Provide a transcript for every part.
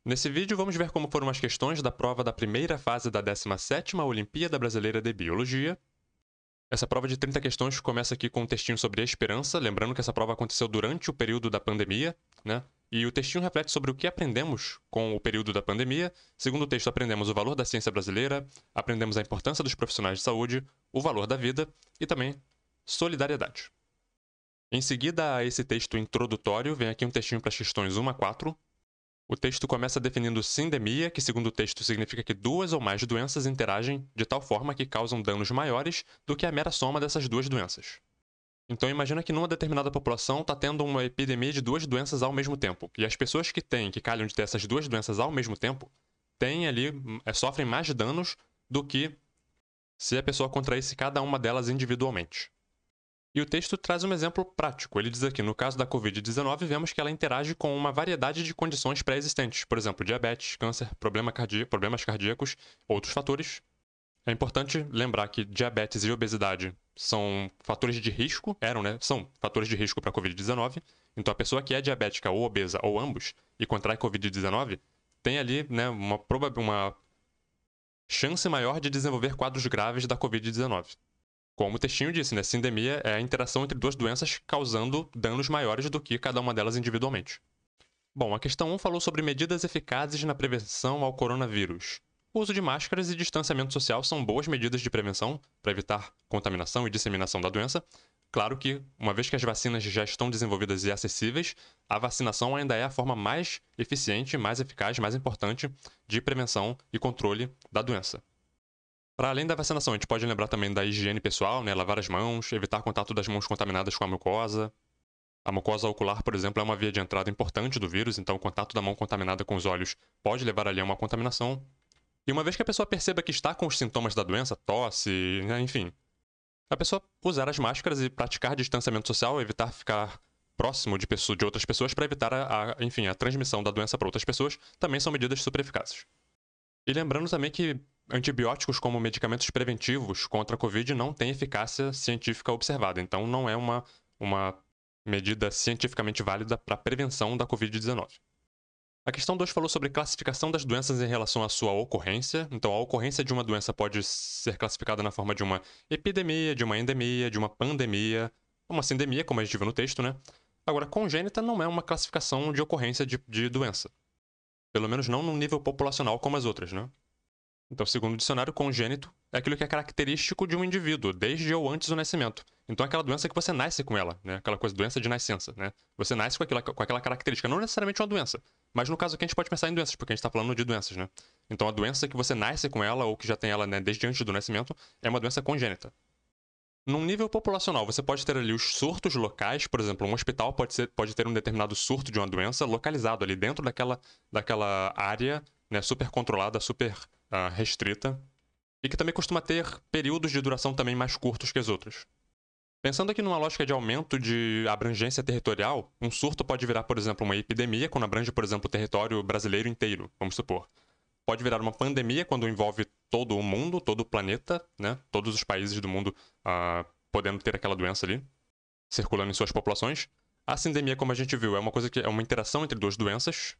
Nesse vídeo, vamos ver como foram as questões da prova da primeira fase da 17ª Olimpíada Brasileira de Biologia. Essa prova de 30 questões começa aqui com um textinho sobre a esperança, lembrando que essa prova aconteceu durante o período da pandemia, né? E o textinho reflete sobre o que aprendemos com o período da pandemia. Segundo o texto, aprendemos o valor da ciência brasileira, aprendemos a importância dos profissionais de saúde, o valor da vida e também solidariedade. Em seguida a esse texto introdutório, vem aqui um textinho para as questões 1 a 4. O texto começa definindo sindemia, que segundo o texto significa que duas ou mais doenças interagem de tal forma que causam danos maiores do que a mera soma dessas duas doenças. Então imagina que numa determinada população está tendo uma epidemia de duas doenças ao mesmo tempo, e as pessoas que calham de ter essas duas doenças ao mesmo tempo, sofrem mais danos do que se a pessoa contraísse cada uma delas individualmente. E o texto traz um exemplo prático. Ele diz aqui, no caso da Covid-19, vemos que ela interage com uma variedade de condições pré-existentes, por exemplo, diabetes, câncer, problemas cardíacos, outros fatores. É importante lembrar que diabetes e obesidade são fatores de risco, são fatores de risco para a Covid-19. Então, a pessoa que é diabética ou obesa, ou ambos, e contrai Covid-19, tem ali uma chance maior de desenvolver quadros graves da Covid-19. Como o textinho disse, né, sindemia é a interação entre duas doenças causando danos maiores do que cada uma delas individualmente. Bom, a questão 1 falou sobre medidas eficazes na prevenção ao coronavírus. O uso de máscaras e distanciamento social são boas medidas de prevenção para evitar contaminação e disseminação da doença. Claro que, uma vez que as vacinas já estão desenvolvidas e acessíveis, a vacinação ainda é a forma mais eficiente, mais eficaz, mais importante de prevenção e controle da doença. Para além da vacinação, a gente pode lembrar também da higiene pessoal, né? Lavar as mãos, evitar contato das mãos contaminadas com a mucosa. A mucosa ocular, por exemplo, é uma via de entrada importante do vírus, então o contato da mão contaminada com os olhos pode levar ali a uma contaminação. E uma vez que a pessoa perceba que está com os sintomas da doença, tosse, né? Enfim, a pessoa usar as máscaras e praticar distanciamento social, evitar ficar próximo de outras pessoas para evitar a transmissão da doença para outras pessoas, também são medidas super eficazes. E lembrando também que antibióticos como medicamentos preventivos contra a Covid não têm eficácia científica observada, então não é uma medida cientificamente válida para a prevenção da Covid-19. A questão 2 falou sobre classificação das doenças em relação à sua ocorrência. Então, a ocorrência de uma doença pode ser classificada na forma de uma epidemia, de uma endemia, de uma pandemia, uma sindemia, como a gente viu no texto, né? Agora, congênita não é uma classificação de ocorrência de doença. Pelo menos não num nível populacional como as outras, né? Então, segundo o dicionário, congênito é aquilo que é característico de um indivíduo, desde ou antes do nascimento. Então, é aquela doença que você nasce com ela, né? Aquela coisa, doença de nascença, né? Você nasce com aquela característica, não necessariamente uma doença. Mas no caso aqui a gente pode pensar em doenças, porque a gente está falando de doenças, né? Então, a doença que você nasce com ela, ou que já tem ela, né, desde antes do nascimento, é uma doença congênita. Num nível populacional, você pode ter ali os surtos locais, por exemplo, um hospital pode ter um determinado surto de uma doença localizado ali dentro daquela área, né, super controlada, super restrita, e que também costuma ter períodos de duração também mais curtos que as outras. Pensando aqui numa lógica de aumento de abrangência territorial, um surto pode virar, por exemplo, uma epidemia quando abrange, por exemplo, o território brasileiro inteiro, vamos supor. Pode virar uma pandemia quando envolve todo o mundo, todo o planeta, né? Todos os países do mundo podendo ter aquela doença ali, circulando em suas populações. A sindemia, como a gente viu, é uma coisa que é uma interação entre duas doenças.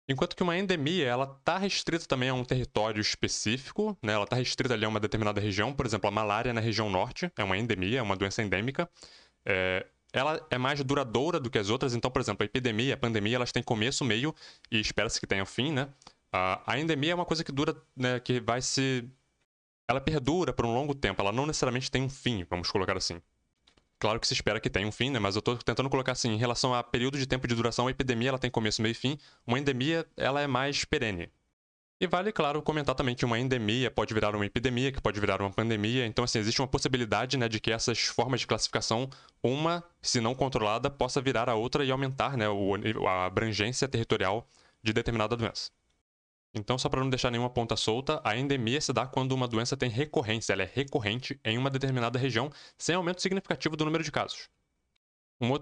Enquanto que uma endemia, ela está restrita também a um território específico, né? Ela está restrita ali a uma determinada região. Por exemplo, a malária na região norte é uma endemia, é uma doença endêmica. Ela é mais duradoura do que as outras. Então, por exemplo, a epidemia, a pandemia, elas têm começo, meio e espera-se que tenha fim, né? A endemia é uma coisa que dura, né, que vai se... Ela perdura por um longo tempo, ela não necessariamente tem um fim, vamos colocar assim. Claro que se espera que tenha um fim, né, mas eu estou tentando colocar assim, em relação a período de tempo de duração, a epidemia ela tem começo, meio e fim, uma endemia ela é mais perene. E vale, claro, comentar também que uma endemia pode virar uma epidemia, que pode virar uma pandemia, então assim, existe uma possibilidade, né, de que essas formas de classificação, uma, se não controlada, possa virar a outra e aumentar, né, a abrangência territorial de determinada doença. Então, só para não deixar nenhuma ponta solta, a endemia se dá quando uma doença tem recorrência, ela é recorrente em uma determinada região, sem aumento significativo do número de casos. Um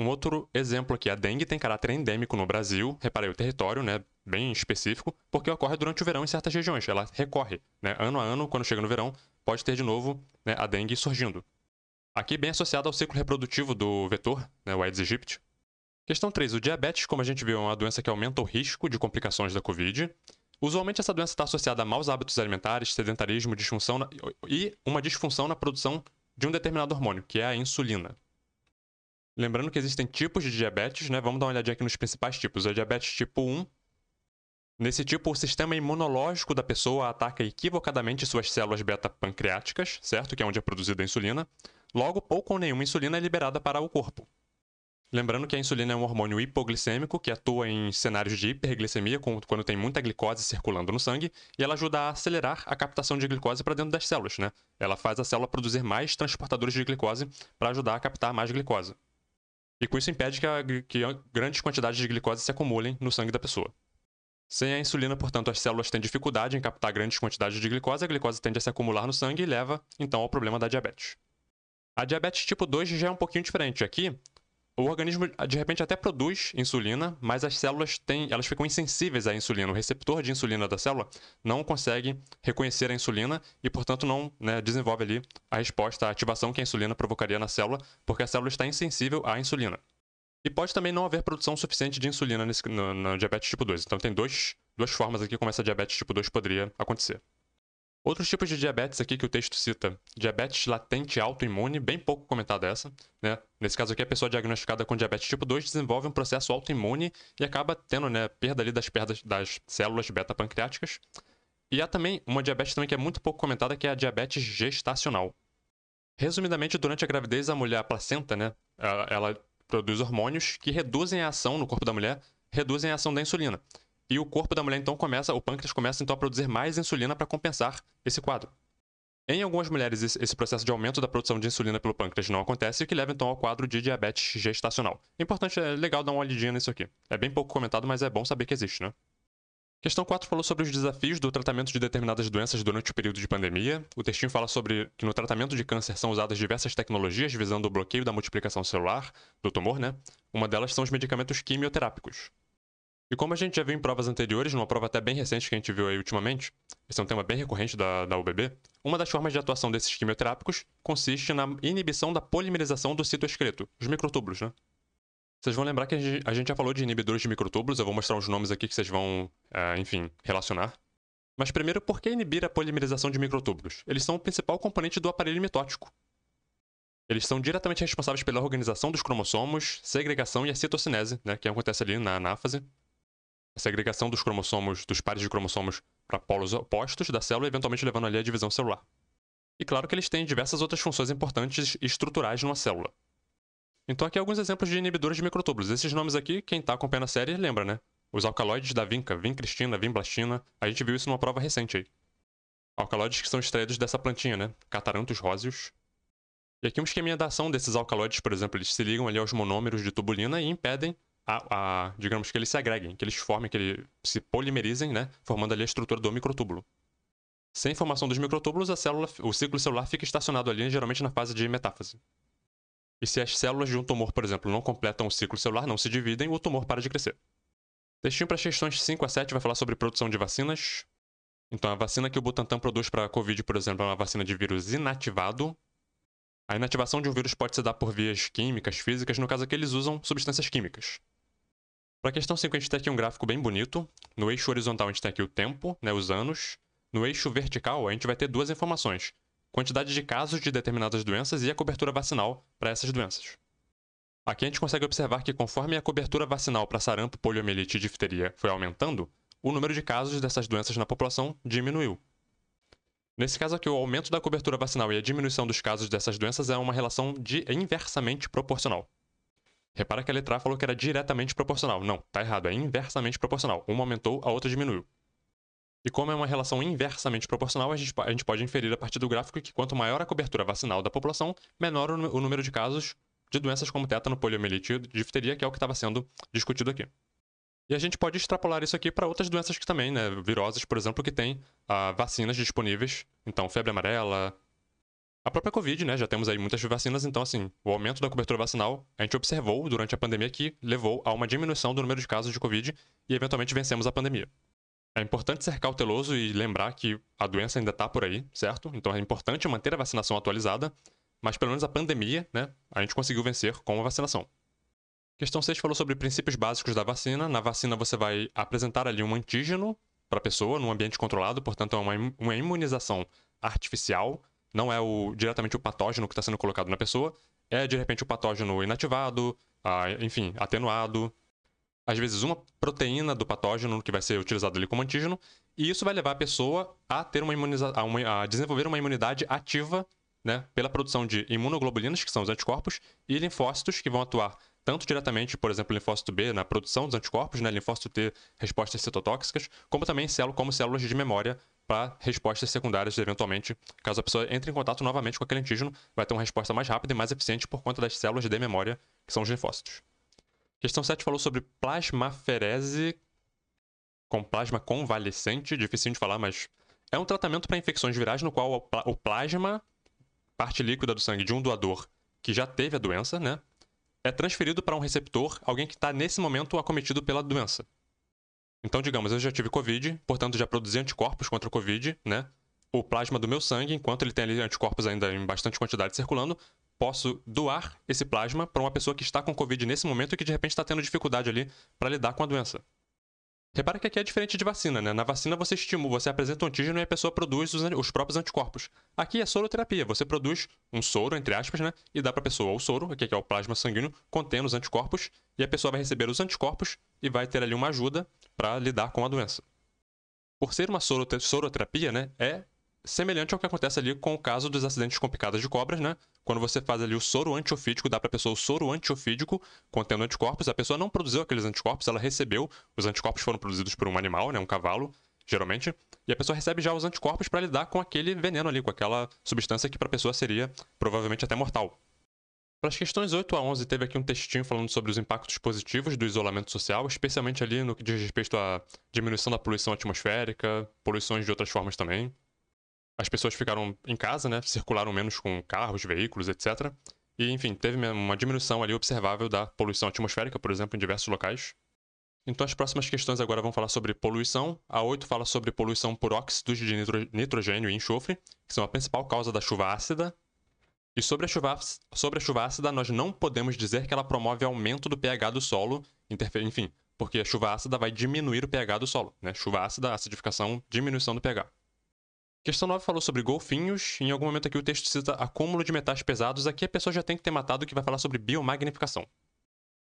outro exemplo aqui, a dengue tem caráter endêmico no Brasil, reparei o território, né, bem específico, porque ocorre durante o verão em certas regiões, ela recorre, né, ano a ano, quando chega no verão, pode ter de novo, né, a dengue surgindo. Aqui bem associado ao ciclo reprodutivo do vetor, né, o Aedes aegypti, Questão 3. O diabetes, como a gente viu, é uma doença que aumenta o risco de complicações da Covid. Usualmente essa doença está associada a maus hábitos alimentares, sedentarismo, e uma disfunção na produção de um determinado hormônio, que é a insulina. Lembrando que existem tipos de diabetes, né? Vamos dar uma olhadinha aqui nos principais tipos. O diabetes tipo 1. Nesse tipo, o sistema imunológico da pessoa ataca equivocadamente suas células beta-pancreáticas, certo? Que é onde é produzida a insulina. Logo, pouco ou nenhuma insulina é liberada para o corpo. Lembrando que a insulina é um hormônio hipoglicêmico que atua em cenários de hiperglicemia, quando tem muita glicose circulando no sangue, e ela ajuda a acelerar a captação de glicose para dentro das células, né? Ela faz a célula produzir mais transportadores de glicose para ajudar a captar mais glicose. E com isso impede que grandes quantidades de glicose se acumulem no sangue da pessoa. Sem a insulina, portanto, as células têm dificuldade em captar grandes quantidades de glicose, a glicose tende a se acumular no sangue e leva, então, ao problema da diabetes. A diabetes tipo 2 já é um pouquinho diferente. Aqui, o organismo, de repente, até produz insulina, mas as células elas ficam insensíveis à insulina. O receptor de insulina da célula não consegue reconhecer a insulina e, portanto, não desenvolve ali a resposta, a ativação que a insulina provocaria na célula, porque a célula está insensível à insulina. E pode também não haver produção suficiente de insulina no diabetes tipo 2. Então tem duas formas aqui como essa diabetes tipo 2 poderia acontecer. Outros tipos de diabetes aqui que o texto cita, diabetes latente autoimune, bem pouco comentada essa, né? Nesse caso aqui, a pessoa diagnosticada com diabetes tipo 2 desenvolve um processo autoimune e acaba tendo, perda ali das células beta-pancreáticas. E há também uma diabetes também que é muito pouco comentada, que é a diabetes gestacional. Resumidamente, durante a gravidez, a mulher, a placenta, ela produz hormônios que reduzem a ação no corpo da mulher, reduzem a ação da insulina. E o corpo da mulher, então, o pâncreas começa, então, a produzir mais insulina para compensar esse quadro. Em algumas mulheres, esse processo de aumento da produção de insulina pelo pâncreas não acontece, o que leva, então, ao quadro de diabetes gestacional. Importante, é legal dar uma olhadinha nisso aqui. É bem pouco comentado, mas é bom saber que existe, né? Questão 4 falou sobre os desafios do tratamento de determinadas doenças durante o período de pandemia. O textinho fala sobre que no tratamento de câncer são usadas diversas tecnologias visando o bloqueio da multiplicação celular do tumor, né? Uma delas são os medicamentos quimioterápicos. E como a gente já viu em provas anteriores, numa prova até bem recente que a gente viu aí ultimamente, esse é um tema bem recorrente da UBB, uma das formas de atuação desses quimioterápicos consiste na inibição da polimerização do citoesqueleto, os microtúbulos, né? Vocês vão lembrar que a gente já falou de inibidores de microtúbulos, eu vou mostrar uns nomes aqui que vocês vão, relacionar. Mas primeiro, por que inibir a polimerização de microtúbulos? Eles são o principal componente do aparelho mitótico. Eles são diretamente responsáveis pela organização dos cromossomos, segregação e a citocinese, que acontece ali na anáfase. A segregação dos cromossomos, dos pares de cromossomos para polos opostos da célula, eventualmente levando ali a divisão celular. E claro que eles têm diversas outras funções importantes e estruturais numa célula. Então aqui alguns exemplos de inibidores de microtúbulos. Esses nomes aqui, quem está acompanhando a série lembra, né? Os alcaloides da vinca, vincristina, vimblastina, a gente viu isso numa prova recente aí. Alcaloides que são extraídos dessa plantinha, né? Cataranthus roseus. E aqui um esqueminha da ação desses alcaloides, por exemplo, eles se ligam ali aos monômeros de tubulina e impedem digamos que eles se agreguem, que eles formem, que eles se polimerizem, né? Formando ali a estrutura do microtúbulo. Sem formação dos microtúbulos, o ciclo celular fica estacionado ali, geralmente na fase de metáfase. E se as células de um tumor, por exemplo, não completam o ciclo celular, não se dividem, o tumor para de crescer. Textinho para as questões 5 a 7 vai falar sobre produção de vacinas. Então, a vacina que o Butantan produz para a Covid, por exemplo, é uma vacina de vírus inativado. A inativação de um vírus pode se dar por vias químicas, físicas, no caso aqui eles usam substâncias químicas. Para a questão 5, a gente tem aqui um gráfico bem bonito. No eixo horizontal, a gente tem aqui o tempo, os anos. No eixo vertical, a gente vai ter duas informações: quantidade de casos de determinadas doenças e a cobertura vacinal para essas doenças. Aqui a gente consegue observar que conforme a cobertura vacinal para sarampo, poliomielite e difteria foi aumentando, o número de casos dessas doenças na população diminuiu. Nesse caso aqui, o aumento da cobertura vacinal e a diminuição dos casos dessas doenças é uma relação inversamente proporcional. Repara que a letra A falou que era diretamente proporcional. Não, tá errado, é inversamente proporcional. Uma aumentou, a outra diminuiu. E como é uma relação inversamente proporcional, a gente pode inferir a partir do gráfico que quanto maior a cobertura vacinal da população, menor o número de casos de doenças como tétano, poliomielite e difteria, que é o que estava sendo discutido aqui. E a gente pode extrapolar isso aqui para outras doenças que também, viroses, por exemplo, que têm vacinas disponíveis. Então, febre amarela, a própria Covid, já temos aí muitas vacinas, então, assim, o aumento da cobertura vacinal, a gente observou durante a pandemia que levou a uma diminuição do número de casos de Covid e, eventualmente, vencemos a pandemia. É importante ser cauteloso e lembrar que a doença ainda está por aí, certo? Então é importante manter a vacinação atualizada, mas pelo menos a pandemia, a gente conseguiu vencer com a vacinação. Questão 6 falou sobre princípios básicos da vacina. Na vacina você vai apresentar ali um antígeno para a pessoa num ambiente controlado, portanto é uma imunização artificial, não é diretamente o patógeno que está sendo colocado na pessoa, é de repente o patógeno inativado, enfim, atenuado, às vezes uma proteína do patógeno que vai ser utilizado ali como antígeno, e isso vai levar a pessoa a ter a desenvolver uma imunidade ativa, né, pela produção de imunoglobulinas, que são os anticorpos, e linfócitos que vão atuar tanto diretamente, por exemplo, linfócito B na produção dos anticorpos, né, linfócito T, respostas citotóxicas, como também como células de memória para respostas secundárias, eventualmente, caso a pessoa entre em contato novamente com aquele antígeno, vai ter uma resposta mais rápida e mais eficiente por conta das células de memória, que são os linfócitos. Questão 7 falou sobre plasmaferese com plasma convalescente, dificinho de falar, mas é um tratamento para infecções virais no qual o plasma, parte líquida do sangue de um doador que já teve a doença, né, é transferido para um receptor, alguém que está nesse momento acometido pela doença. Então, digamos, eu já tive Covid, portanto já produzi anticorpos contra o Covid, né? O plasma do meu sangue, enquanto ele tem ali anticorpos ainda em bastante quantidade circulando, posso doar esse plasma para uma pessoa que está com Covid nesse momento e que de repente está tendo dificuldade ali para lidar com a doença. Repara que aqui é diferente de vacina, né? Na vacina você estimula, você apresenta um antígeno e a pessoa produz os próprios anticorpos. Aqui é soroterapia, você produz um soro, entre aspas, né? E dá para a pessoa o soro, aqui que é o plasma sanguíneo, contendo os anticorpos, e a pessoa vai receber os anticorpos e vai ter ali uma ajuda para lidar com a doença. Por ser uma soroterapia, né? É semelhante ao que acontece ali com o caso dos acidentes com picadas de cobras, né? Quando você faz ali o soro antiofídico, dá para a pessoa o soro antiofídico contendo anticorpos, a pessoa não produziu aqueles anticorpos, ela recebeu, os anticorpos foram produzidos por um animal, né, um cavalo, geralmente, e a pessoa recebe já os anticorpos para lidar com aquele veneno ali, com aquela substância que para a pessoa seria provavelmente até mortal. Para as questões 8 a 11, teve aqui um textinho falando sobre os impactos positivos do isolamento social, especialmente ali no que diz respeito à diminuição da poluição atmosférica, poluições de outras formas também. As pessoas ficaram em casa, né? Circularam menos com carros, veículos, etc. E, enfim, teve uma diminuição ali observável da poluição atmosférica, por exemplo, em diversos locais. Então, as próximas questões agora vão falar sobre poluição. A 8 fala sobre poluição por óxidos de nitrogênio e enxofre, que são a principal causa da chuva ácida. E sobre a chuva ácida, nós não podemos dizer que ela promove aumento do pH do solo, enfim, porque a chuva ácida vai diminuir o pH do solo, né? Chuva ácida, acidificação, diminuição do pH. Questão 9 falou sobre golfinhos. Em algum momento aqui o texto cita acúmulo de metais pesados. Aqui a pessoa já tem que ter matado, que vai falar sobre biomagnificação.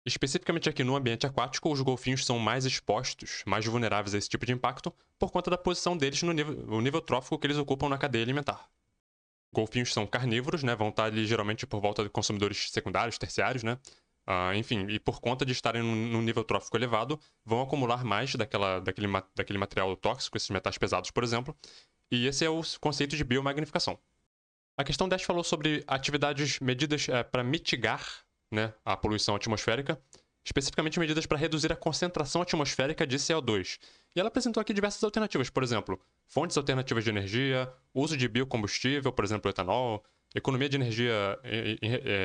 Especificamente aqui no ambiente aquático, os golfinhos são mais expostos, mais vulneráveis a esse tipo de impacto, por conta da posição deles no nível trófico que eles ocupam na cadeia alimentar. Golfinhos são carnívoros, né? Vão estar ali geralmente por volta de consumidores secundários, terciários, né? Enfim, e por conta de estarem num nível trófico elevado, vão acumular mais daquele material tóxico, esses metais pesados, por exemplo, e esse é o conceito de biomagnificação. A questão 10 falou sobre atividades medidas para mitigar, né, a poluição atmosférica, especificamente medidas para reduzir a concentração atmosférica de CO2. E ela apresentou aqui diversas alternativas, por exemplo, fontes alternativas de energia, uso de biocombustível, por exemplo, etanol, economia de energia,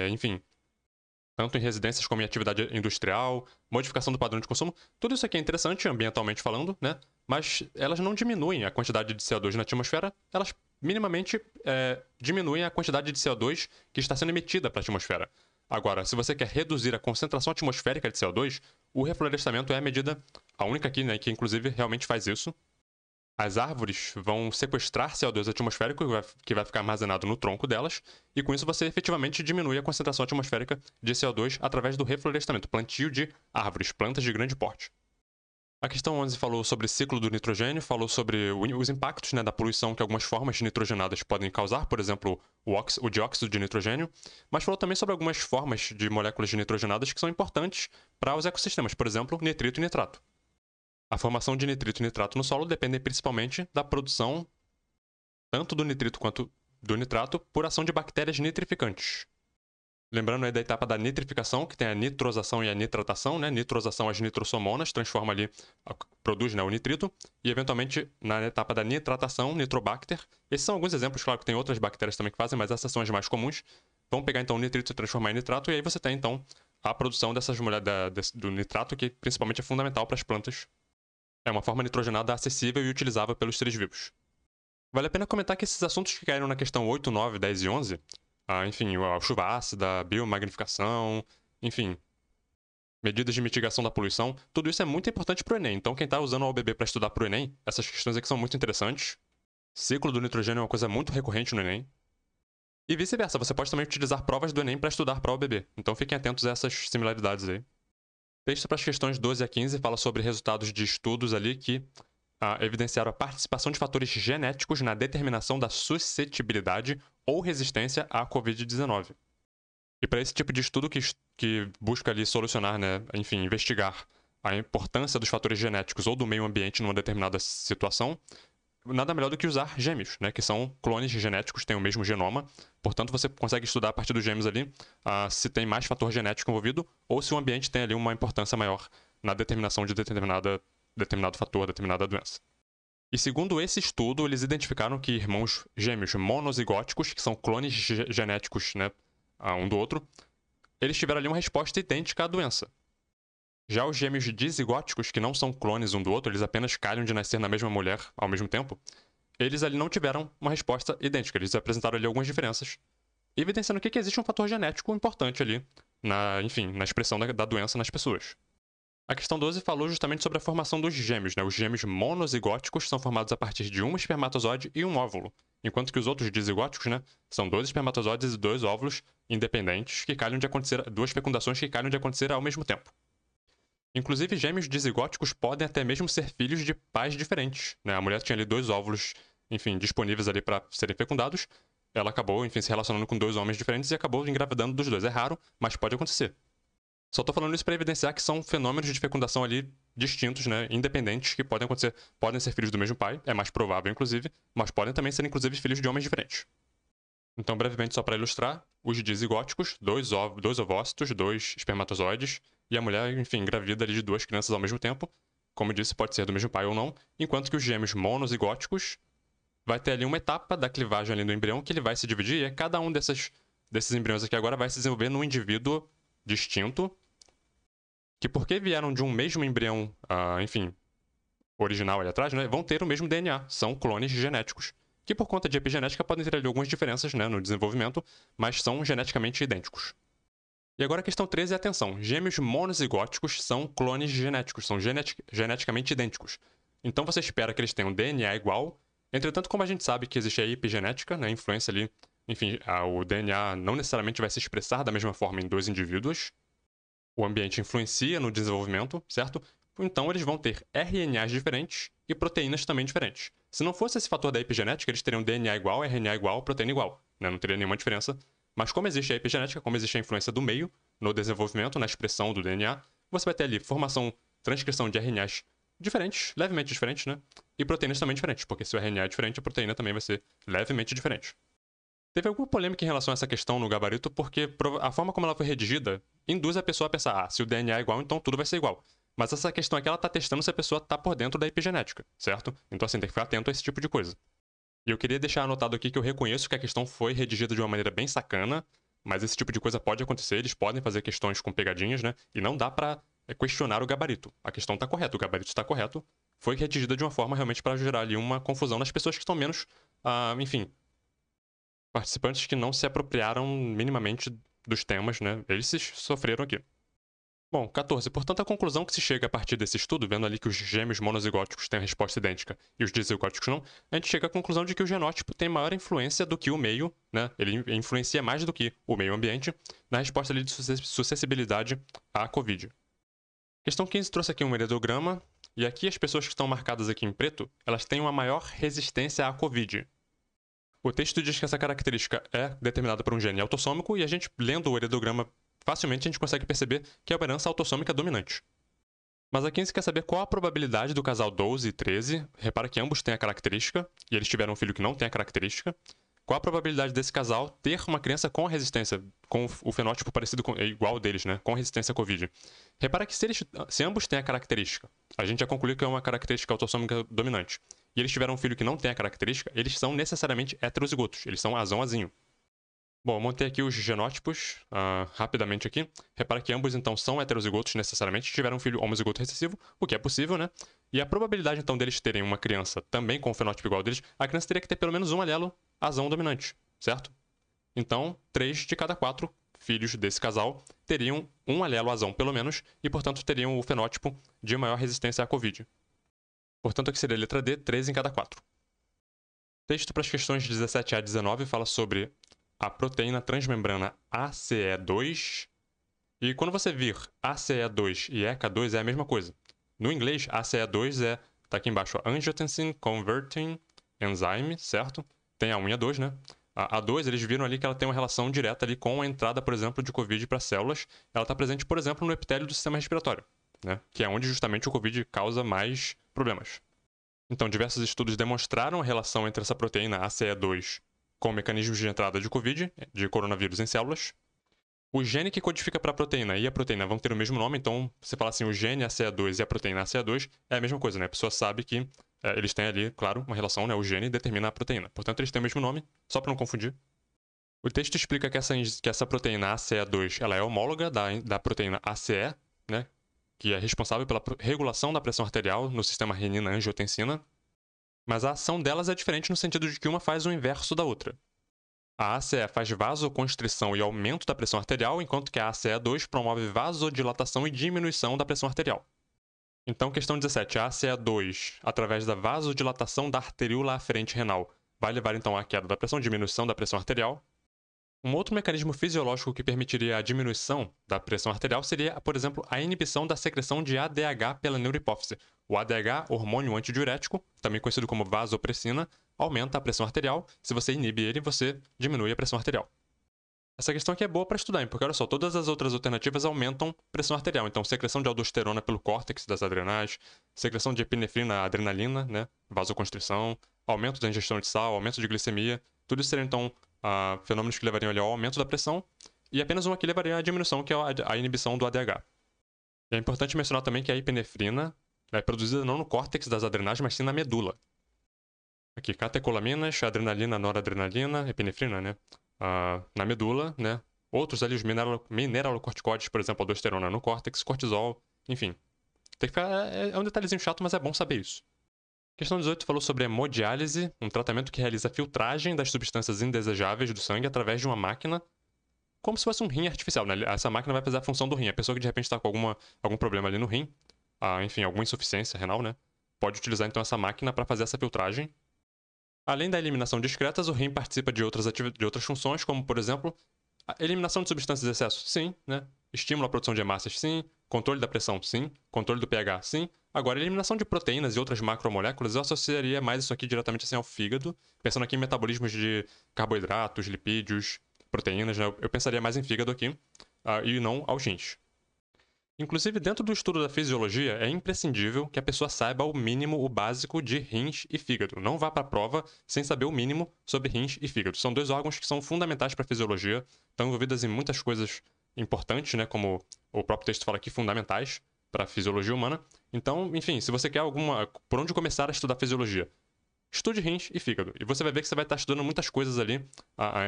enfim, tanto em residências como em atividade industrial, modificação do padrão de consumo. Tudo isso aqui é interessante, ambientalmente falando, né? Mas elas não diminuem a quantidade de CO2 na atmosfera, elas minimamente diminuem a quantidade de CO2 que está sendo emitida para a atmosfera. Agora, se você quer reduzir a concentração atmosférica de CO2, o reflorestamento é a medida, a única aqui, né, que inclusive realmente faz isso. As árvores vão sequestrar CO2 atmosférico que vai ficar armazenado no tronco delas, e com isso você efetivamente diminui a concentração atmosférica de CO2 através do reflorestamento, plantio de árvores, plantas de grande porte. A questão 11 falou sobre o ciclo do nitrogênio, falou sobre os impactos, né, da poluição que algumas formas nitrogenadas podem causar, por exemplo, o dióxido de nitrogênio, mas falou também sobre algumas formas de moléculas de nitrogenadas que são importantes para os ecossistemas, por exemplo, nitrito e nitrato. A formação de nitrito e nitrato no solo depende principalmente da produção tanto do nitrito quanto do nitrato por ação de bactérias nitrificantes. Lembrando aí da etapa da nitrificação, que tem a nitrosação e a nitratação, né? Nitrosação, as nitrossomonas, transforma ali, produz, né, o nitrito, e eventualmente na etapa da nitratação, nitrobacter. Esses são alguns exemplos, claro que tem outras bactérias também que fazem, mas essas são as mais comuns. Vão pegar então o nitrito e transformar em nitrato, e aí você tem então a produção do nitrato, que principalmente é fundamental para as plantas. É uma forma nitrogenada acessível e utilizável pelos seres vivos. Vale a pena comentar que esses assuntos que caíram na questão 8, 9, 10 e 11, enfim, a chuva ácida, a biomagnificação, enfim, medidas de mitigação da poluição, tudo isso é muito importante para o Enem. Então, quem está usando o OBB para estudar para o Enem, essas questões aqui são muito interessantes. Ciclo do nitrogênio é uma coisa muito recorrente no Enem. E vice-versa, você pode também utilizar provas do Enem para estudar para o OBB. Então, fiquem atentos a essas similaridades aí. Texto para as questões 12 a 15 fala sobre resultados de estudos ali que evidenciaram a participação de fatores genéticos na determinação da suscetibilidade ou resistência à Covid-19. E para esse tipo de estudo que busca ali solucionar, né, enfim, investigar a importância dos fatores genéticos ou do meio ambiente numa determinada situação, nada melhor do que usar gêmeos, né, que são clones genéticos, têm o mesmo genoma. Portanto, você consegue estudar a partir dos gêmeos ali se tem mais fator genético envolvido ou se o ambiente tem ali uma importância maior na determinação de determinado fator, determinada doença. E segundo esse estudo, eles identificaram que irmãos gêmeos monozigóticos, que são clones genéticos, né, um do outro, eles tiveram ali uma resposta idêntica à doença. Já os gêmeos dizigóticos, que não são clones um do outro, eles apenas calham de nascer na mesma mulher ao mesmo tempo, eles ali não tiveram uma resposta idêntica, eles apresentaram ali algumas diferenças, evidenciando que existe um fator genético importante ali, na expressão da doença nas pessoas. A questão 12 falou justamente sobre a formação dos gêmeos, né? Os gêmeos monozigóticos são formados a partir de um espermatozoide e um óvulo, enquanto que os outros dizigóticos, né, são 2 espermatozoides e 2 óvulos independentes que calham de acontecer, 2 fecundações que calham de acontecer ao mesmo tempo. Inclusive, gêmeos dizigóticos podem até mesmo ser filhos de pais diferentes, né? A mulher tinha ali 2 óvulos, disponíveis ali para serem fecundados. Ela acabou, se relacionando com 2 homens diferentes e acabou engravidando dos 2. É raro, mas pode acontecer. Só tô falando isso para evidenciar que são fenômenos de fecundação ali distintos, né, independentes, que podem acontecer, podem ser filhos do mesmo pai, é mais provável inclusive, mas podem também ser inclusive filhos de homens diferentes. Então, brevemente, só para ilustrar, os dizigóticos, 2 ovócitos, 2 espermatozoides, e a mulher, engravida ali de 2 crianças ao mesmo tempo. Como eu disse, pode ser do mesmo pai ou não, enquanto que os gêmeos monozigóticos vai ter ali uma etapa da clivagem ali do embrião que ele vai se dividir, e cada um desses embriões aqui agora vai se desenvolver num indivíduo distinto, que porque vieram de um mesmo embrião, original ali atrás, né, vão ter o mesmo DNA, são clones genéticos, que por conta de epigenética podem ter ali algumas diferenças, né, no desenvolvimento, mas são geneticamente idênticos. E agora a questão 13 é atenção, gêmeos monozigóticos são clones genéticos, são geneticamente idênticos. Então você espera que eles tenham DNA igual, entretanto, como a gente sabe que existe a epigenética, né, influência ali, o DNA não necessariamente vai se expressar da mesma forma em 2 indivíduos, o ambiente influencia no desenvolvimento, certo? Então eles vão ter RNAs diferentes e proteínas também diferentes. Se não fosse esse fator da epigenética, eles teriam DNA igual, RNA igual, proteína igual, né? Não teria nenhuma diferença. Mas como existe a epigenética, como existe a influência do meio no desenvolvimento, na expressão do DNA, você vai ter ali formação, transcrição de RNAs diferentes, levemente diferentes, né? E proteínas também diferentes, porque se o RNA é diferente, a proteína também vai ser levemente diferente. Teve alguma polêmica em relação a essa questão no gabarito, porque a forma como ela foi redigida induz a pessoa a pensar, se o DNA é igual, então tudo vai ser igual. Mas essa questão aqui, ela tá testando se a pessoa tá por dentro da epigenética, certo? Então, tem que ficar atento a esse tipo de coisa. E eu queria deixar anotado aqui que eu reconheço que a questão foi redigida de uma maneira bem sacana, mas esse tipo de coisa pode acontecer, eles podem fazer questões com pegadinhas, né? E não dá pra questionar o gabarito. A questão tá correta, o gabarito está correto. Foi redigida de uma forma realmente para gerar ali uma confusão nas pessoas que estão menos, participantes que não se apropriaram minimamente dos temas, né? Eles sofreram aqui. Bom, 14. Portanto, a conclusão que se chega a partir desse estudo, vendo ali que os gêmeos monozigóticos têm a resposta idêntica e os dizigóticos não, a gente chega à conclusão de que o genótipo tem maior influência do que o meio, né? Ele influencia mais do que o meio ambiente na resposta ali de suscessibilidade à Covid. Questão 15 trouxe aqui um heredograma, e aqui as pessoas que estão marcadas aqui em preto, elas têm uma maior resistência à Covid. O texto diz que essa característica é determinada por um gene autossômico e a gente, lendo o heredograma, facilmente a gente consegue perceber que é uma herança autossômica dominante. Mas aqui a gente quer saber qual a probabilidade do casal 12 e 13, repara que ambos têm a característica, e eles tiveram um filho que não tem a característica, qual a probabilidade desse casal ter uma criança com resistência, com o fenótipo parecido com, igual deles, né, com resistência à Covid. Repara que se ambos têm a característica, a gente já concluiu que é uma característica autossômica dominante, e eles tiveram um filho que não tem a característica, eles são necessariamente heterozigotos, eles são azão-azinho. Bom, eu montei aqui os genótipos rapidamente aqui. Repara que ambos, então, são heterozigotos necessariamente, tiveram um filho homozigoto recessivo, o que é possível, né? E a probabilidade, então, deles terem uma criança também com o fenótipo igual deles, a criança teria que ter pelo menos um alelo azão dominante, certo? Então, 3 de cada 4 filhos desse casal teriam um alelo azão pelo menos e, portanto, teriam o fenótipo de maior resistência à Covid. Portanto, aqui seria a letra D, 3 em cada 4. Texto para as questões 17 a 19 fala sobre a proteína transmembrana ACE2. E quando você vir ACE2 e ECA2 é a mesma coisa. No inglês, ACE2 tá aqui embaixo, Angiotensin Converting Enzyme, certo? Tem a 1 e a 2, né? A 2, eles viram ali que ela tem uma relação direta ali com a entrada, por exemplo, de Covid para células. Ela está presente, por exemplo, no epitélio do sistema respiratório, né? Que é onde justamente o Covid causa mais problemas. Então, diversos estudos demonstraram a relação entre essa proteína ACE2 com mecanismos de entrada de Covid, de coronavírus em células. O gene que codifica para a proteína e a proteína vão ter o mesmo nome, então você fala assim, o gene ACE2 e a proteína ACE2 é a mesma coisa, né? A pessoa sabe que eles têm ali, claro, uma relação, né? O gene determina a proteína. Portanto, eles têm o mesmo nome, só para não confundir. O texto explica que essa proteína ACE2 ela é homóloga da proteína ACE, né? Que é responsável pela regulação da pressão arterial no sistema renina-angiotensina. Mas a ação delas é diferente no sentido de que uma faz o inverso da outra. A ACE faz vasoconstrição e aumento da pressão arterial, enquanto que a ACE2 promove vasodilatação e diminuição da pressão arterial. Então, questão 17. A ACE2, através da vasodilatação da arteríola aferente renal, vai levar então à queda da pressão, diminuição da pressão arterial. Um outro mecanismo fisiológico que permitiria a diminuição da pressão arterial seria, por exemplo, a inibição da secreção de ADH pela neurohipófise. O ADH, hormônio antidiurético, também conhecido como vasopressina, aumenta a pressão arterial. Se você inibe ele, você diminui a pressão arterial. Essa questão aqui é boa para estudar, hein? Porque olha só, todas as outras alternativas aumentam pressão arterial. Então, secreção de aldosterona pelo córtex das adrenais, secreção de epinefrina, adrenalina, né? Vasoconstrição, aumento da ingestão de sal, aumento de glicemia. Tudo isso seriam, então, fenômenos que levariam ali ao aumento da pressão. E apenas um aqui levaria à diminuição, que é a inibição do ADH. E é importante mencionar também que a epinefrina é produzida não no córtex das adrenais, mas sim na medula. Aqui, catecolaminas, adrenalina, noradrenalina, epinefrina, né? Na medula, né? Outros ali, os mineralocorticoides, por exemplo, aldosterona no córtex, cortisol, enfim. Tem que ficar, é um detalhezinho chato, mas é bom saber isso. Questão 18 falou sobre hemodiálise, um tratamento que realiza a filtragem das substâncias indesejáveis do sangue através de uma máquina, como se fosse um rim artificial, né? Essa máquina vai fazer a função do rim. A pessoa que de repente está com algum problema ali no rim, enfim, alguma insuficiência renal, né? Pode utilizar então essa máquina para fazer essa filtragem. Além da eliminação de excretas, o rim participa de outras funções, como, por exemplo, a eliminação de substâncias de excesso, sim, né? Estímulo à produção de hemácias, sim. Controle da pressão, sim. Controle do pH, sim. Agora, a eliminação de proteínas e outras macromoléculas, eu associaria mais isso aqui diretamente assim, ao fígado, pensando aqui em metabolismos de carboidratos, lipídios, proteínas, né? Eu pensaria mais em fígado aqui, e não aos rins. Inclusive, dentro do estudo da fisiologia, é imprescindível que a pessoa saiba o mínimo, o básico de rins e fígado. Não vá para a prova sem saber o mínimo sobre rins e fígado. São dois órgãos que são fundamentais para a fisiologia, estão envolvidos em muitas coisas importantes, né, como o próprio texto fala aqui, fundamentais para a fisiologia humana. Então, enfim, se você quer por onde começar a estudar fisiologia, estude rins e fígado. E você vai ver que você vai estar estudando muitas coisas ali.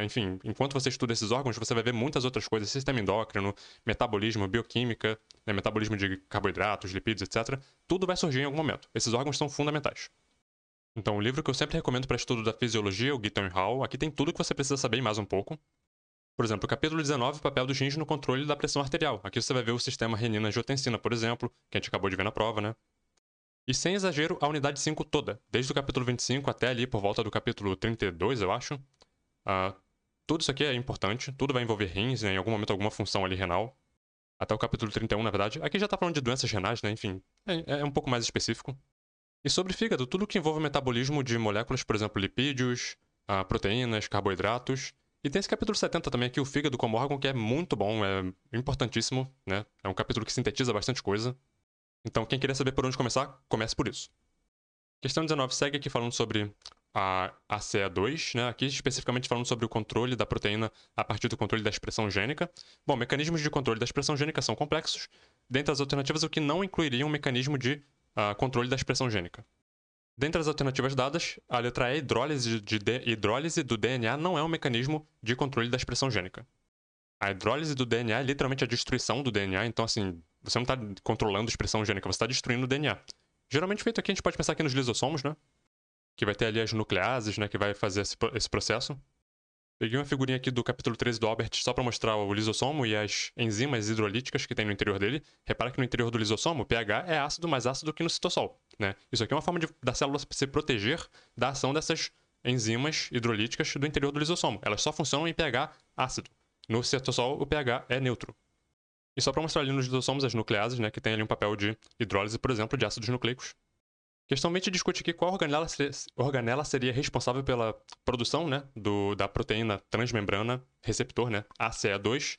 Enfim, enquanto você estuda esses órgãos, você vai ver muitas outras coisas. Sistema endócrino, metabolismo, bioquímica, né, metabolismo de carboidratos, lipídios, etc. Tudo vai surgir em algum momento. Esses órgãos são fundamentais. Então, o livro que eu sempre recomendo para estudo da fisiologia, o Gitton e Hall, aqui tem tudo que você precisa saber e mais um pouco. Por exemplo, o capítulo 19, o papel dos rins no controle da pressão arterial. Aqui você vai ver o sistema renina-angiotensina, por exemplo, que a gente acabou de ver na prova, né? E sem exagero, a unidade 5 toda, desde o capítulo 25 até ali por volta do capítulo 32, eu acho. Tudo isso aqui é importante, tudo vai envolver rins, né, em algum momento alguma função ali renal. Até o capítulo 31, na verdade. Aqui já tá falando de doenças renais, né, enfim, é um pouco mais específico. E sobre fígado, tudo que envolve o metabolismo de moléculas, por exemplo, lipídios, proteínas, carboidratos. E tem esse capítulo 70 também aqui, o fígado como órgão, que é muito bom, é importantíssimo, né, é um capítulo que sintetiza bastante coisa. Então, quem queria saber por onde começar, comece por isso. Questão 19 segue aqui falando sobre a ACE2, né? Aqui especificamente falando sobre o controle da proteína a partir do controle da expressão gênica. Bom, mecanismos de controle da expressão gênica são complexos. Dentre as alternativas, o que não incluiria um mecanismo de controle da expressão gênica. Dentre as alternativas dadas, a letra E, hidrólise do DNA, não é um mecanismo de controle da expressão gênica. A hidrólise do DNA é literalmente a destruição do DNA, então assim, você não está controlando a expressão gênica, você está destruindo o DNA. Geralmente feito aqui, a gente pode pensar aqui nos lisossomos, né? Que vai ter ali as nucleases, né? Que vai fazer esse processo. Peguei uma figurinha aqui do capítulo 13 do Albert só para mostrar o lisossomo e as enzimas hidrolíticas que tem no interior dele. Repara que no interior do lisossomo o pH é ácido, mais ácido que no citossol, né? Isso aqui é uma forma da célula se proteger da ação dessas enzimas hidrolíticas do interior do lisossomo. Elas só funcionam em pH ácido. No citossol o pH é neutro. E só para mostrar ali nos lisossomos as nucleases, né, que tem ali um papel de hidrólise, por exemplo, de ácidos nucleicos. Questão 20 discute aqui qual organela seria responsável pela produção, né, da proteína transmembrana receptor, né, ACE2.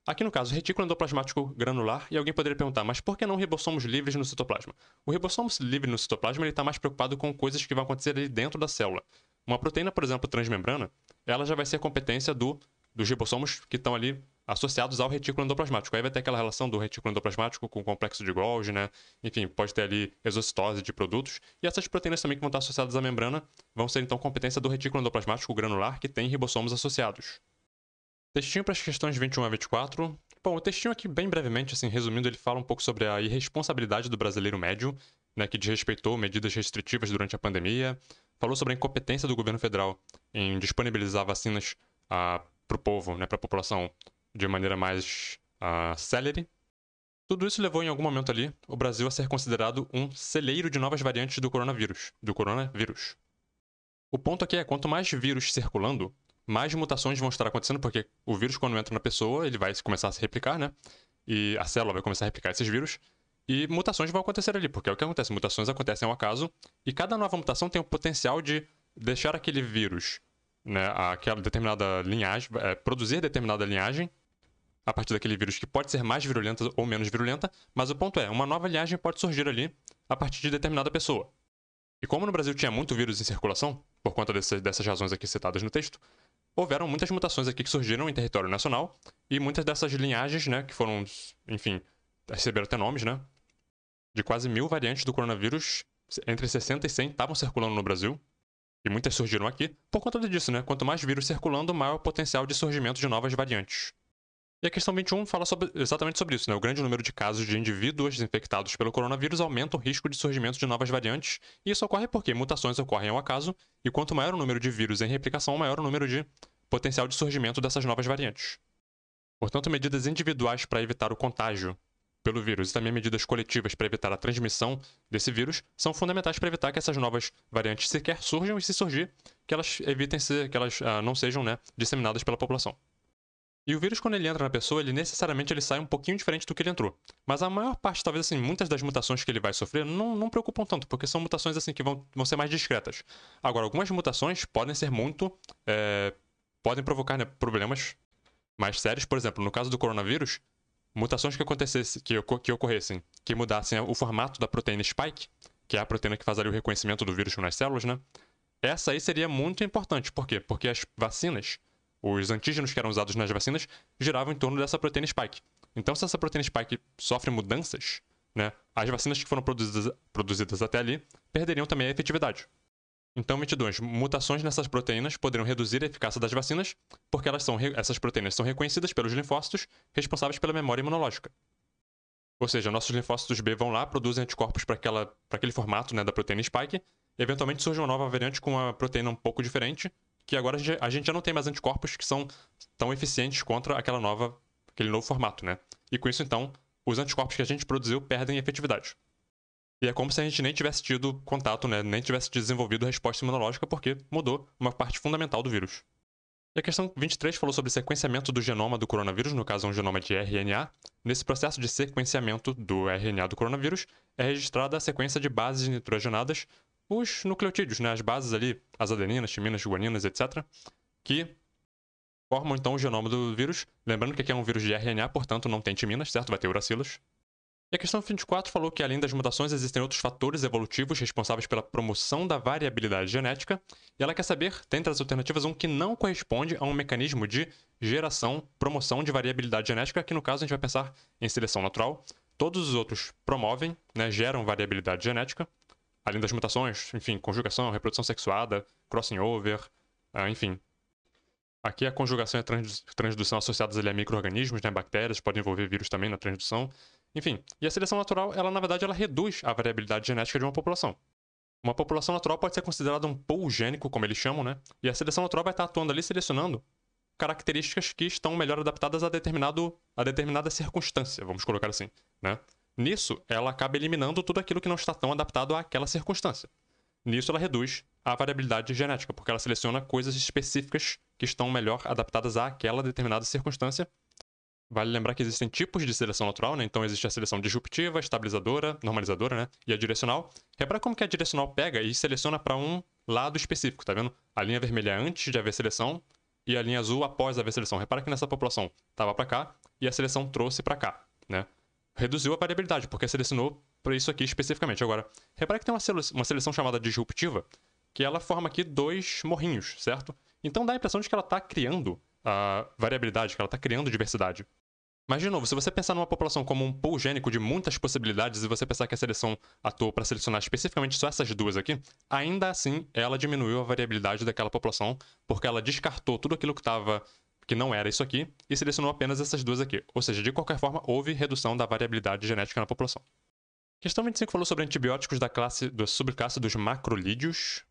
Aqui no caso, retículo endoplasmático granular, e alguém poderia perguntar, mas por que não ribossomos livres no citoplasma? O ribossomo livre no citoplasma está mais preocupado com coisas que vão acontecer ali dentro da célula. Uma proteína, por exemplo, transmembrana, ela já vai ser competência dos ribossomos que estão ali associados ao retículo endoplasmático. Aí vai ter aquela relação do retículo endoplasmático com o complexo de Golgi, né? Enfim, pode ter ali exocitose de produtos. E essas proteínas também que vão estar associadas à membrana vão ser então competência do retículo endoplasmático granular, que tem ribossomos associados. Textinho para as questões 21 a 24. Bom, o textinho aqui, bem brevemente, assim, resumindo, ele fala um pouco sobre a irresponsabilidade do brasileiro médio, né, que desrespeitou medidas restritivas durante a pandemia, falou sobre a incompetência do governo federal em disponibilizar vacinas para o povo, né, para a população, de maneira mais célere. Tudo isso levou, em algum momento ali, o Brasil a ser considerado um celeiro de novas variantes do coronavírus. O ponto aqui é, quanto mais vírus circulando, mais mutações vão estar acontecendo, porque o vírus, quando entra na pessoa, ele vai começar a se replicar, né? E a célula vai começar a replicar esses vírus. E mutações vão acontecer ali, porque é o que acontece. Mutações acontecem ao acaso, e cada nova mutação tem o potencial de deixar aquele vírus, né, aquela determinada linhagem, produzir determinada linhagem, a partir daquele vírus que pode ser mais virulenta ou menos virulenta, mas o ponto é, uma nova linhagem pode surgir ali a partir de determinada pessoa. E como no Brasil tinha muito vírus em circulação, por conta dessas razões aqui citadas no texto, houveram muitas mutações aqui que surgiram em território nacional, e muitas dessas linhagens, né, que foram, enfim, receberam até nomes, né, de quase 1000 variantes do coronavírus, entre 60 e 100 estavam circulando no Brasil, e muitas surgiram aqui, por conta disso, né, quanto mais vírus circulando, maior o potencial de surgimento de novas variantes. E a questão 21 fala exatamente sobre isso, né? O grande número de casos de indivíduos infectados pelo coronavírus aumenta o risco de surgimento de novas variantes, e isso ocorre porque mutações ocorrem ao acaso, e quanto maior o número de vírus em replicação, maior o número de potencial de surgimento dessas novas variantes. Portanto, medidas individuais para evitar o contágio pelo vírus e também medidas coletivas para evitar a transmissão desse vírus são fundamentais para evitar que essas novas variantes sequer surjam, e se surgir, que elas não sejam, né, disseminadas pela população. E o vírus, quando ele entra na pessoa, ele sai um pouquinho diferente do que ele entrou. Mas a maior parte, talvez assim, muitas das mutações que ele vai sofrer não preocupam tanto, porque são mutações assim que vão ser mais discretas. Agora, algumas mutações podem ser podem provocar, né, problemas mais sérios. Por exemplo, no caso do coronavírus, mutações que ocorressem, que mudassem o formato da proteína spike, que é a proteína que faz ali o reconhecimento do vírus nas células, né? Essa aí seria muito importante. Por quê? Porque as vacinas, os antígenos que eram usados nas vacinas, giravam em torno dessa proteína spike. Então, se essa proteína spike sofre mudanças, né, as vacinas que foram produzidas até ali perderiam também a efetividade. Então, 22. Mutações nessas proteínas poderiam reduzir a eficácia das vacinas, porque essas proteínas são reconhecidas pelos linfócitos responsáveis pela memória imunológica. Ou seja, nossos linfócitos B vão lá, produzem anticorpos para aquele formato, né, da proteína spike, e eventualmente surge uma nova variante com uma proteína um pouco diferente, que agora a gente já não tem mais anticorpos que são tão eficientes contra aquele novo formato, né? E com isso, então, os anticorpos que a gente produziu perdem efetividade. E é como se a gente nem tivesse tido contato, né? Nem tivesse desenvolvido resposta imunológica, porque mudou uma parte fundamental do vírus. E a questão 23 falou sobre sequenciamento do genoma do coronavírus, no caso um genoma de RNA. Nesse processo de sequenciamento do RNA do coronavírus, é registrada a sequência de bases nitrogenadas, os nucleotídeos, né, as bases ali, as adeninas, timinas, guaninas, etc., que formam então o genoma do vírus. Lembrando que aqui é um vírus de RNA, portanto não tem timinas, certo? Vai ter uracilas. E a questão 24 falou que, além das mutações, existem outros fatores evolutivos responsáveis pela promoção da variabilidade genética, e ela quer saber, dentre as alternativas, um que não corresponde a um mecanismo de promoção de variabilidade genética, que no caso a gente vai pensar em seleção natural. Todos os outros promovem, né, geram variabilidade genética, além das mutações, enfim, conjugação, reprodução sexuada, crossing over, enfim. Aqui a conjugação e a transdução associadas ali a micro-organismos, né, bactérias, podem envolver vírus também na transdução. Enfim, e a seleção natural, na verdade, ela reduz a variabilidade genética de uma população. Uma população natural pode ser considerada um pool gênico, como eles chamam, né? E a seleção natural vai estar atuando ali selecionando características que estão melhor adaptadas a determinada circunstância, vamos colocar assim, né? Nisso, ela acaba eliminando tudo aquilo que não está tão adaptado àquela circunstância. Nisso, ela reduz a variabilidade genética, porque ela seleciona coisas específicas que estão melhor adaptadas àquela determinada circunstância. Vale lembrar que existem tipos de seleção natural, né? Então existe a seleção disruptiva, estabilizadora, normalizadora, né? E a direcional. Repara como que a direcional pega e seleciona para um lado específico, tá vendo? A linha vermelha é antes de haver seleção e a linha azul após haver seleção. Repara que nessa população estava para cá e a seleção trouxe para cá, né? Reduziu a variabilidade, porque selecionou para isso aqui especificamente. Agora, repara que tem uma seleção chamada disruptiva, que ela forma aqui dois morrinhos, certo? Então dá a impressão de que ela está criando a variabilidade, que ela está criando diversidade. Mas, de novo, se você pensar numa população como um pool gênico de muitas possibilidades e você pensar que a seleção atuou para selecionar especificamente só essas duas aqui, ainda assim ela diminuiu a variabilidade daquela população, porque ela descartou tudo aquilo que não era isso aqui e selecionou apenas essas duas aqui. Ou seja, de qualquer forma, houve redução da variabilidade genética na população. Questão 25 falou sobre antibióticos da subclasse dos macrolídeos.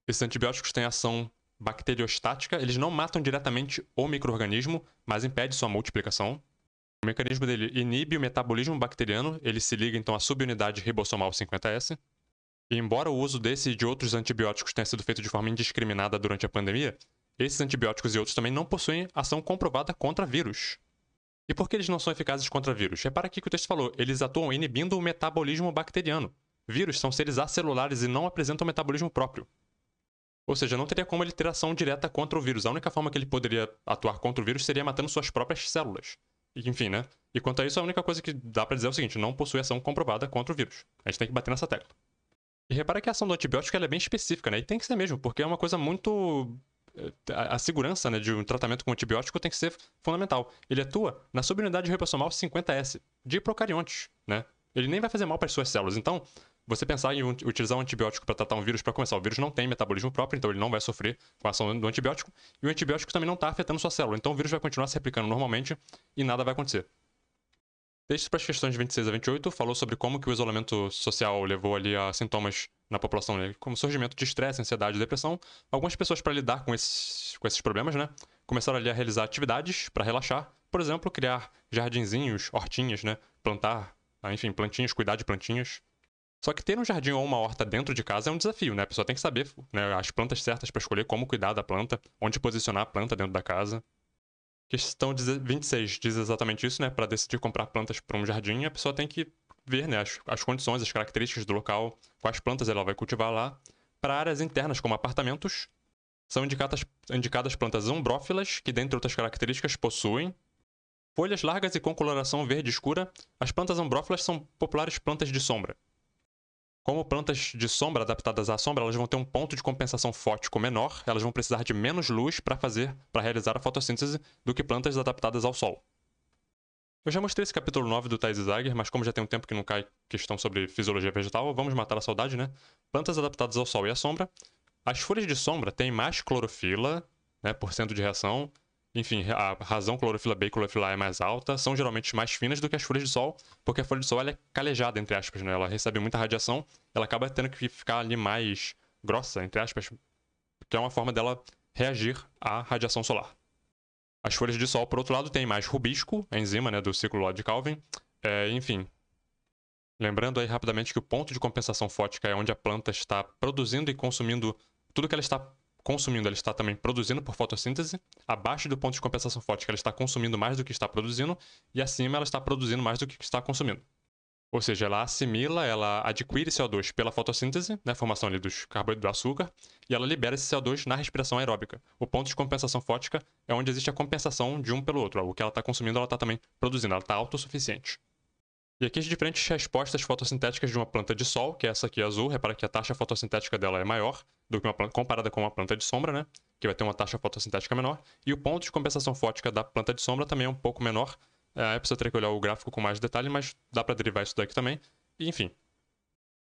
Esses antibióticos têm ação bacteriostática, eles não matam diretamente o micro-organismo, mas impedem sua multiplicação. O mecanismo dele inibe o metabolismo bacteriano, ele se liga então à subunidade ribossomal 50S. E embora o uso desse e de outros antibióticos tenha sido feito de forma indiscriminada durante a pandemia, esses antibióticos e outros também não possuem ação comprovada contra vírus. E por que eles não são eficazes contra vírus? Repara aqui que o texto falou, eles atuam inibindo o metabolismo bacteriano. Vírus são seres acelulares e não apresentam metabolismo próprio. Ou seja, não teria como ele ter ação direta contra o vírus. A única forma que ele poderia atuar contra o vírus seria matando suas próprias células. E, enfim, né? E quanto a isso, a única coisa que dá pra dizer é o seguinte, não possui ação comprovada contra o vírus. A gente tem que bater nessa tecla. E repara que a ação do antibiótico ela é bem específica, né? E tem que ser mesmo, porque é uma coisa muito... A segurança, né, de um tratamento com antibiótico tem que ser fundamental. Ele atua na subunidade ribossomal 50S, de procariontes, né? Ele nem vai fazer mal para as suas células. Então, você pensar em utilizar um antibiótico para tratar um vírus, para começar, o vírus não tem metabolismo próprio, então ele não vai sofrer com a ação do antibiótico, e o antibiótico também não está afetando sua célula, então o vírus vai continuar se replicando normalmente e nada vai acontecer. Texto para as questões de 26 a 28 falou sobre como que o isolamento social levou ali a sintomas na população, né? Como surgimento de estresse, ansiedade e depressão. Algumas pessoas, para lidar com esses problemas, né, começaram ali a realizar atividades para relaxar, por exemplo, criar jardinzinhos, hortinhas, né, plantar, enfim, plantinhas, cuidar de plantinhas. Só que ter um jardim ou uma horta dentro de casa é um desafio, né? A pessoa tem que saber, né, as plantas certas para escolher como cuidar da planta, onde posicionar a planta dentro da casa. Questão 26 diz exatamente isso, né? Para decidir comprar plantas para um jardim, a pessoa tem que ver, né, as condições, as características do local, quais plantas ela vai cultivar lá. Para áreas internas, como apartamentos, são indicadas plantas umbrófilas, que, dentre outras características, possuem folhas largas e com coloração verde escura. As plantas umbrófilas são populares plantas de sombra. Como plantas de sombra adaptadas à sombra, elas vão ter um ponto de compensação fótico menor, elas vão precisar de menos luz para realizar a fotossíntese do que plantas adaptadas ao sol. Eu já mostrei esse capítulo 9 do Thais Zager, mas como já tem um tempo que não cai questão sobre fisiologia vegetal, vamos matar a saudade, né? Plantas adaptadas ao sol e à sombra. As folhas de sombra têm mais clorofila, né, porcento de reação. Enfim, a razão clorofila B e clorofila A é mais alta, são geralmente mais finas do que as folhas de sol, porque a folha de sol ela é calejada, entre aspas, né? Ela recebe muita radiação, ela acaba tendo que ficar ali mais grossa, entre aspas, que é uma forma dela reagir à radiação solar. As folhas de sol, por outro lado, têm mais rubisco, a enzima, né, do ciclo lá de Calvin. Enfim, lembrando aí rapidamente que o ponto de compensação fótica é onde a planta está produzindo e consumindo tudo que ela está consumindo, ela está também produzindo por fotossíntese. Abaixo do ponto de compensação fótica, ela está consumindo mais do que está produzindo. E acima, ela está produzindo mais do que está consumindo. Ou seja, ela assimila, ela adquire CO2 pela fotossíntese, né, formação ali dos carboidratos do açúcar, e ela libera esse CO2 na respiração aeróbica. O ponto de compensação fótica é onde existe a compensação de um pelo outro. O que ela está consumindo, ela está também produzindo, ela está autossuficiente. E aqui as diferentes respostas fotossintéticas de uma planta de sol, que é essa aqui azul, repara que a taxa fotossintética dela é maior do que uma planta comparada com uma planta de sombra, né? Que vai ter uma taxa fotossintética menor. E o ponto de compensação fótica da planta de sombra também é um pouco menor. Aí precisa ter que olhar o gráfico com mais detalhe, mas dá para derivar isso daqui também. E, enfim.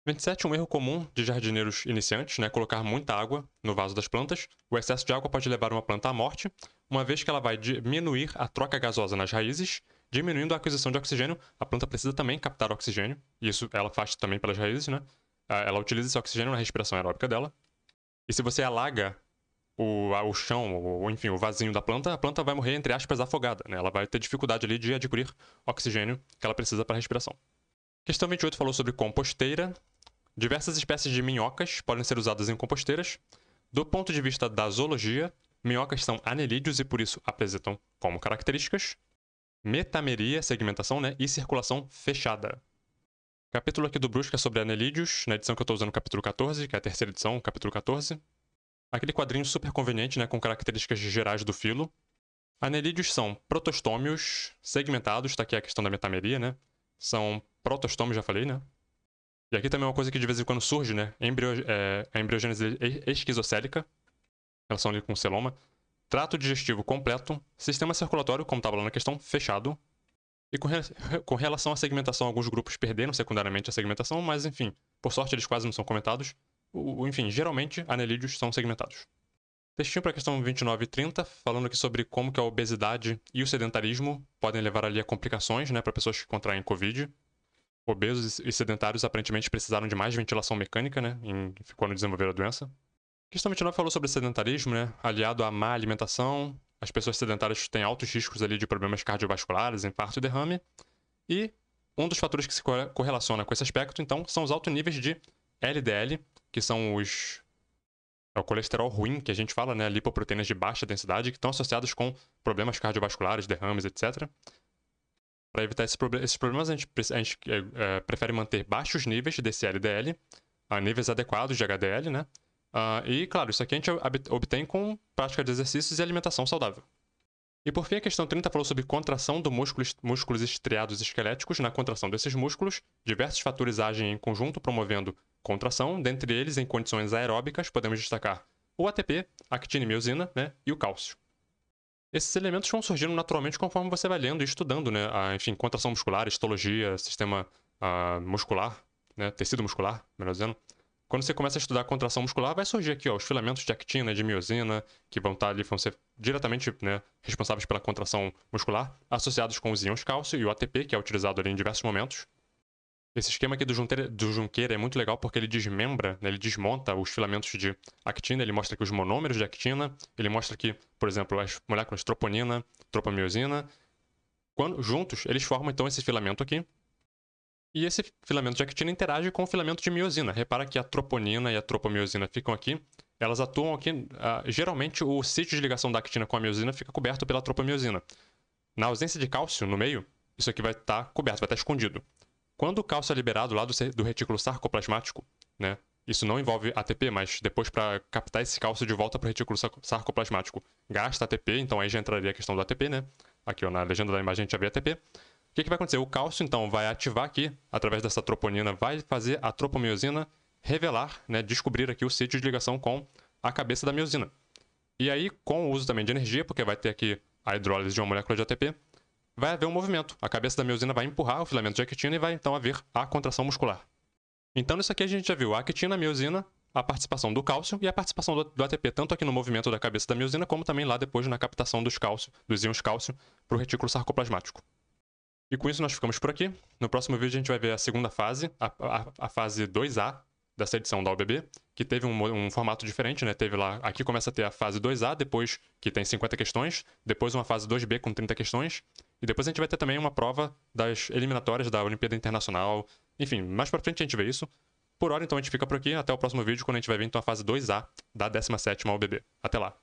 27, um erro comum de jardineiros iniciantes, né? Colocar muita água no vaso das plantas. O excesso de água pode levar uma planta à morte, uma vez que ela vai diminuir a troca gasosa nas raízes, diminuindo a aquisição de oxigênio. A planta precisa também captar oxigênio, e isso ela faz também pelas raízes, né? Ela utiliza esse oxigênio na respiração aeróbica dela. E se você alaga o chão, ou enfim, o vasinho da planta, a planta vai morrer, entre aspas, afogada, né? Ela vai ter dificuldade ali de adquirir oxigênio que ela precisa para a respiração. Questão 28 falou sobre composteira. Diversas espécies de minhocas podem ser usadas em composteiras. Do ponto de vista da zoologia, minhocas são anelídeos e por isso apresentam como características metameria, segmentação, né? E circulação fechada. Capítulo aqui do Brusca é sobre anelídeos, na edição que eu estou usando, capítulo 14, que é a terceira edição, capítulo 14. Aquele quadrinho super conveniente, né, com características gerais do filo. Anelídeos são protostômios segmentados, tá aqui a questão da metameria, né? São protostômios, já falei, né? E aqui também é uma coisa que de vez em quando surge, né? A embriogênese esquizocélica, relação ali com o celoma. Trato digestivo completo, sistema circulatório, como estava lá na questão, fechado. E com relação à segmentação, alguns grupos perderam secundariamente a segmentação, mas enfim, por sorte eles quase não são comentados. Enfim, geralmente anelídeos são segmentados. Textinho para a questão 29 e 30, falando aqui sobre como que a obesidade e o sedentarismo podem levar ali a complicações, né, para pessoas que contraem Covid. Obesos e sedentários aparentemente precisaram de mais ventilação mecânica, né, quando desenvolveram a doença. Questão 29 falou sobre sedentarismo, né, aliado à má alimentação. As pessoas sedentárias têm altos riscos ali de problemas cardiovasculares, infarto e derrame. E um dos fatores que se correlaciona com esse aspecto, então, são os altos níveis de LDL, que são é o colesterol ruim que a gente fala, né, lipoproteínas de baixa densidade, que estão associadas com problemas cardiovasculares, derrames, etc. Para evitar esses problemas, a gente prefere manter baixos níveis desse LDL, níveis adequados de HDL, né? E, claro, isso aqui a gente obtém com prática de exercícios e alimentação saudável. E por fim, a questão 30 falou sobre contração do músculos estriados esqueléticos. Na contração desses músculos, diversos fatores agem em conjunto promovendo contração. Dentre eles, em condições aeróbicas, podemos destacar o ATP, a actina e miosina, né, e o cálcio. Esses elementos vão surgindo naturalmente conforme você vai lendo e estudando, né? Enfim, contração muscular, histologia, sistema muscular, né, tecido muscular, melhor dizendo. Quando você começa a estudar a contração muscular, vai surgir aqui, ó, os filamentos de actina e de miosina, que vão estar ali, vão ser diretamente, né, responsáveis pela contração muscular, associados com os íons cálcio e o ATP, que é utilizado ali em diversos momentos. Esse esquema aqui do Junqueira é muito legal porque ele desmembra, né, ele desmonta os filamentos de actina, ele mostra aqui os monômeros de actina, ele mostra aqui, por exemplo, as moléculas troponina, tropamiosina. Quando juntos, eles formam então esse filamento aqui. E esse filamento de actina interage com o filamento de miosina. Repara que a troponina e a tropamiosina ficam aqui. Elas atuam aqui. Geralmente, o sítio de ligação da actina com a miosina fica coberto pela tropamiosina. Na ausência de cálcio no meio, isso aqui vai estar coberto, vai estar escondido. Quando o cálcio é liberado lá do retículo sarcoplasmático, né? Isso não envolve ATP, mas depois para captar esse cálcio de volta para o retículo sarcoplasmático, gasta ATP, então aí já entraria a questão do ATP, né? Aqui ó, na legenda da imagem a gente já vê ATP. O que vai acontecer? O cálcio, então, vai ativar aqui, através dessa troponina, vai fazer a tropamiosina revelar, né, descobrir aqui o sítio de ligação com a cabeça da miosina. E aí, com o uso também de energia, porque vai ter aqui a hidrólise de uma molécula de ATP, vai haver um movimento. A cabeça da miosina vai empurrar o filamento de actina e vai, então, haver a contração muscular. Então, nisso aqui a gente já viu a actina, a miosina, a participação do cálcio e a participação do ATP, tanto aqui no movimento da cabeça da miosina, como também lá depois na captação dos íons cálcio para o retículo sarcoplasmático. E com isso nós ficamos por aqui. No próximo vídeo a gente vai ver a segunda fase, a fase 2A dessa edição da UBB, que teve um formato diferente, né? Teve lá, aqui começa a ter a fase 2A, depois que tem 50 questões, depois uma fase 2B com 30 questões, e depois a gente vai ter também uma prova das eliminatórias da Olimpíada Internacional. Enfim, mais pra frente a gente vê isso. Por hora, então, a gente fica por aqui. Até o próximo vídeo, quando a gente vai ver então a fase 2A da 17ª UBB. Até lá!